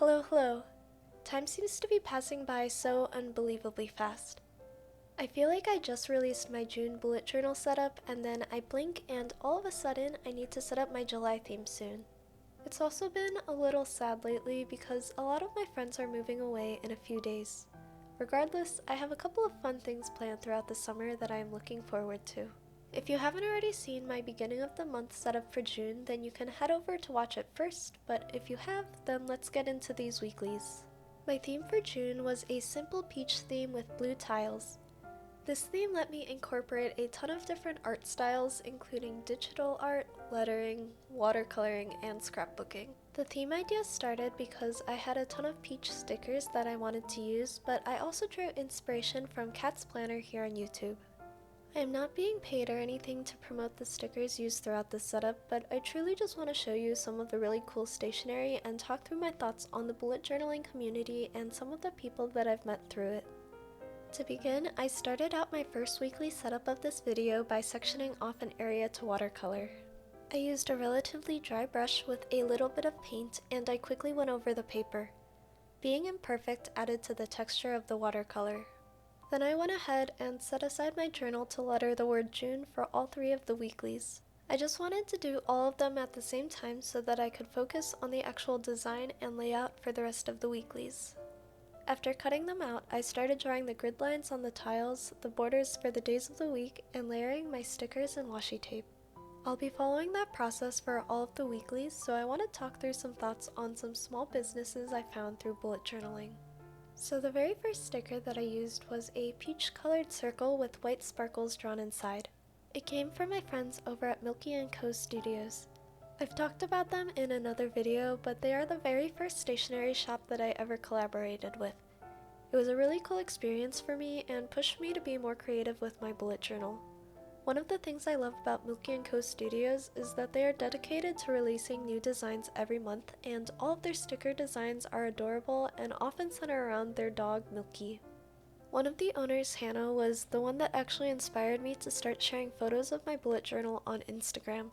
Hello, hello. Time seems to be passing by so unbelievably fast. I feel like I just released my June bullet journal setup and then I blink and all of a sudden I need to set up my July theme soon. It's also been a little sad lately because a lot of my friends are moving away in a few days. Regardless, I have a couple of fun things planned throughout the summer that I am looking forward to. If you haven't already seen my beginning of the month setup for June, then you can head over to watch it first, but if you have, then let's get into these weeklies. My theme for June was a simple peach theme with blue tiles. This theme let me incorporate a ton of different art styles, including digital art, lettering, watercoloring, and scrapbooking. The theme idea started because I had a ton of peach stickers that I wanted to use, but I also drew inspiration from Kat's Planner here on YouTube. I am not being paid or anything to promote the stickers used throughout this setup, but I truly just want to show you some of the really cool stationery and talk through my thoughts on the bullet journaling community and some of the people that I've met through it. To begin, I started out my first weekly setup of this video by sectioning off an area to watercolor. I used a relatively dry brush with a little bit of paint and I quickly went over the paper. Being imperfect added to the texture of the watercolor. Then I went ahead and set aside my journal to letter the word June for all 3 of the weeklies. I just wanted to do all of them at the same time so that I could focus on the actual design and layout for the rest of the weeklies. After cutting them out, I started drawing the grid lines on the tiles, the borders for the days of the week, and layering my stickers and washi tape. I'll be following that process for all of the weeklies, so I want to talk through some thoughts on some small businesses I found through bullet journaling. So the very first sticker that I used was a peach-colored circle with white sparkles drawn inside. It came from my friends over at Milky & Co. Studios. I've talked about them in another video, but they are the very first stationery shop that I ever collaborated with. It was a really cool experience for me and pushed me to be more creative with my bullet journal. One of the things I love about Milky & Co. Studios is that they are dedicated to releasing new designs every month, and all of their sticker designs are adorable and often center around their dog Milky. One of the owners, Hannah, was the one that actually inspired me to start sharing photos of my bullet journal on Instagram.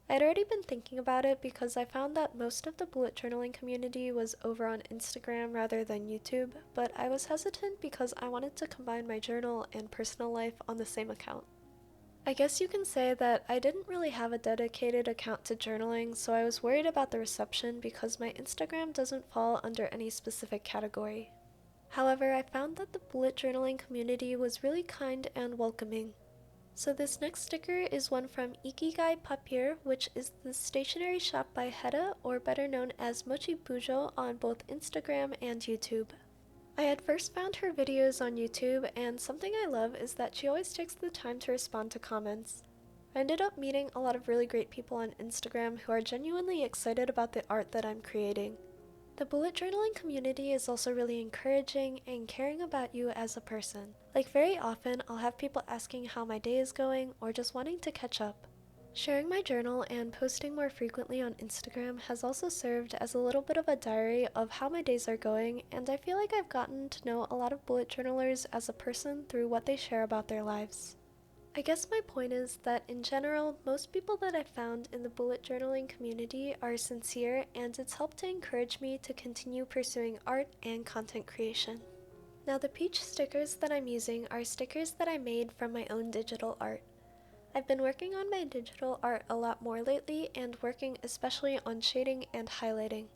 I'd already been thinking about it because I found that most of the bullet journaling community was over on Instagram rather than YouTube, but I was hesitant because I wanted to combine my journal and personal life on the same account. I guess you can say that I didn't really have a dedicated account to journaling, so I was worried about the reception because my Instagram doesn't fall under any specific category. However, I found that the bullet journaling community was really kind and welcoming. So this next sticker is one from Ikigai Papier, which is the stationery shop by Heda, or better known as Mochi Bujo, on both Instagram and YouTube. I had first found her videos on YouTube, and something I love is that she always takes the time to respond to comments. I ended up meeting a lot of really great people on Instagram who are genuinely excited about the art that I'm creating. The bullet journaling community is also really encouraging and caring about you as a person. Like very often, I'll have people asking how my day is going or just wanting to catch up. Sharing my journal and posting more frequently on Instagram has also served as a little bit of a diary of how my days are going, and I feel like I've gotten to know a lot of bullet journalers as a person through what they share about their lives. I guess my point is that in general, most people that I've found in the bullet journaling community are sincere, and it's helped to encourage me to continue pursuing art and content creation. Now the peach stickers that I'm using are stickers that I made from my own digital art. I've been working on my digital art a lot more lately and working especially on shading and highlighting.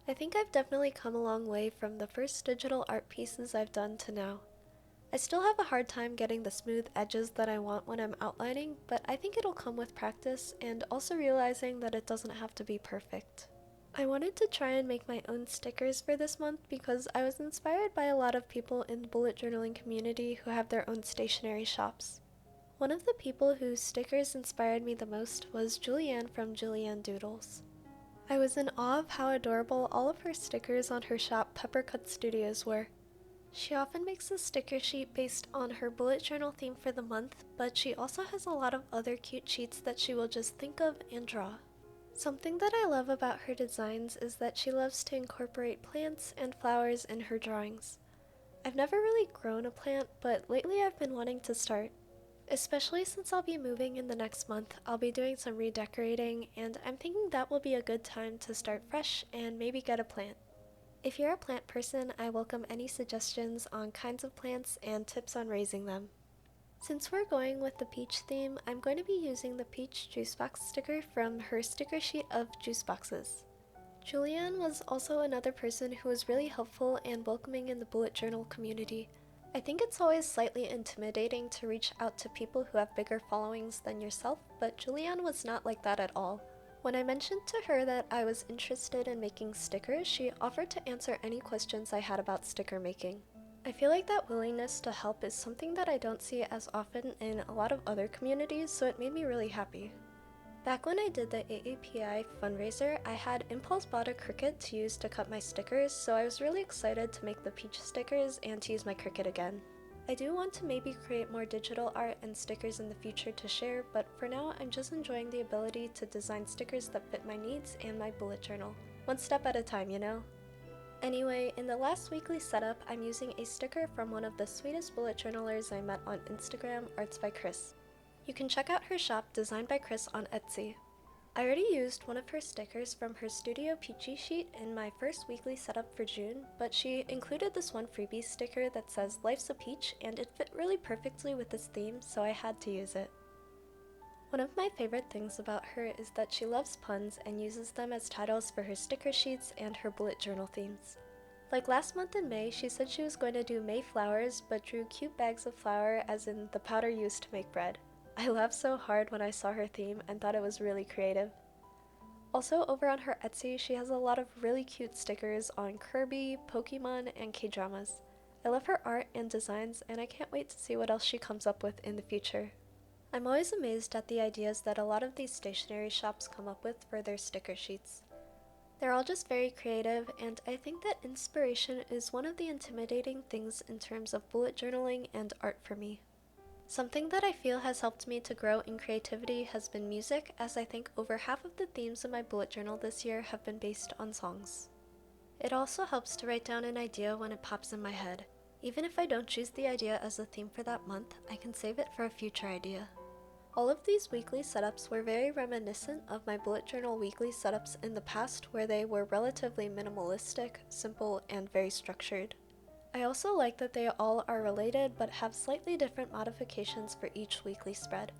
I think I've definitely come a long way from the first digital art pieces I've done to now. I still have a hard time getting the smooth edges that I want when I'm outlining, but I think it'll come with practice and also realizing that it doesn't have to be perfect. I wanted to try and make my own stickers for this month because I was inspired by a lot of people in the bullet journaling community who have their own stationery shops. One of the people whose stickers inspired me the most was Julianne from Julianne Doodles. I was in awe of how adorable all of her stickers on her shop Peppercut Studios were. She often makes a sticker sheet based on her bullet journal theme for the month, but she also has a lot of other cute sheets that she will just think of and draw. Something that I love about her designs is that she loves to incorporate plants and flowers in her drawings. I've never really grown a plant, but lately I've been wanting to start. Especially since I'll be moving in the next month, I'll be doing some redecorating, and I'm thinking that will be a good time to start fresh and maybe get a plant. If you're a plant person, I welcome any suggestions on kinds of plants and tips on raising them. Since we're going with the peach theme, I'm going to be using the peach juice box sticker from her sticker sheet of juice boxes. Julianne was also another person who was really helpful and welcoming in the bullet journal community. I think it's always slightly intimidating to reach out to people who have bigger followings than yourself, but Julianne was not like that at all. When I mentioned to her that I was interested in making stickers, she offered to answer any questions I had about sticker making. I feel like that willingness to help is something that I don't see as often in a lot of other communities, so it made me really happy. Back when I did the AAPI fundraiser, I had impulse bought a Cricut to use to cut my stickers, so I was really excited to make the peach stickers and to use my Cricut again. I do want to maybe create more digital art and stickers in the future to share, but for now I'm just enjoying the ability to design stickers that fit my needs and my bullet journal. One step at a time, you know? Anyway, in the last weekly setup, I'm using a sticker from one of the sweetest bullet journalers I met on Instagram, Arts by Chris. You can check out her shop, Designed by Chris, on Etsy. I already used one of her stickers from her Studio Peachy sheet in my first weekly setup for June, but she included this one freebie sticker that says "Life's a Peach," and it fit really perfectly with this theme, so I had to use it. One of my favorite things about her is that she loves puns and uses them as titles for her sticker sheets and her bullet journal themes. Like last month in May, she said she was going to do May flowers, but drew cute bags of flour as in the powder used to make bread. I laughed so hard when I saw her theme and thought it was really creative. Also, over on her Etsy, she has a lot of really cute stickers on Kirby, Pokemon, and K-dramas. I love her art and designs, and I can't wait to see what else she comes up with in the future. I'm always amazed at the ideas that a lot of these stationery shops come up with for their sticker sheets. They're all just very creative, and I think that inspiration is one of the intimidating things in terms of bullet journaling and art for me. Something that I feel has helped me to grow in creativity has been music, as I think over half of the themes in my bullet journal this year have been based on songs. It also helps to write down an idea when it pops in my head. Even if I don't choose the idea as a theme for that month, I can save it for a future idea. All of these weekly setups were very reminiscent of my bullet journal weekly setups in the past, where they were relatively minimalistic, simple, and very structured. I also like that they all are related but have slightly different modifications for each weekly spread.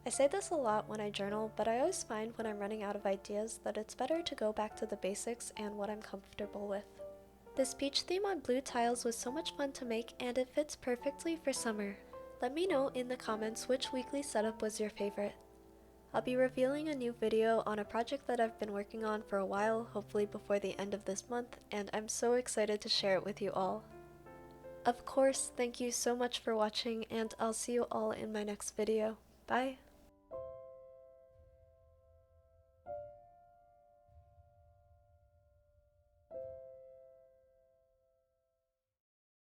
I say this a lot when I journal, but I always find when I'm running out of ideas that it's better to go back to the basics and what I'm comfortable with. This peach theme on blue tiles was so much fun to make, and it fits perfectly for summer. Let me know in the comments which weekly setup was your favorite. I'll be revealing a new video on a project that I've been working on for a while, hopefully before the end of this month, and I'm so excited to share it with you all. Of course, thank you so much for watching, and I'll see you all in my next video. Bye!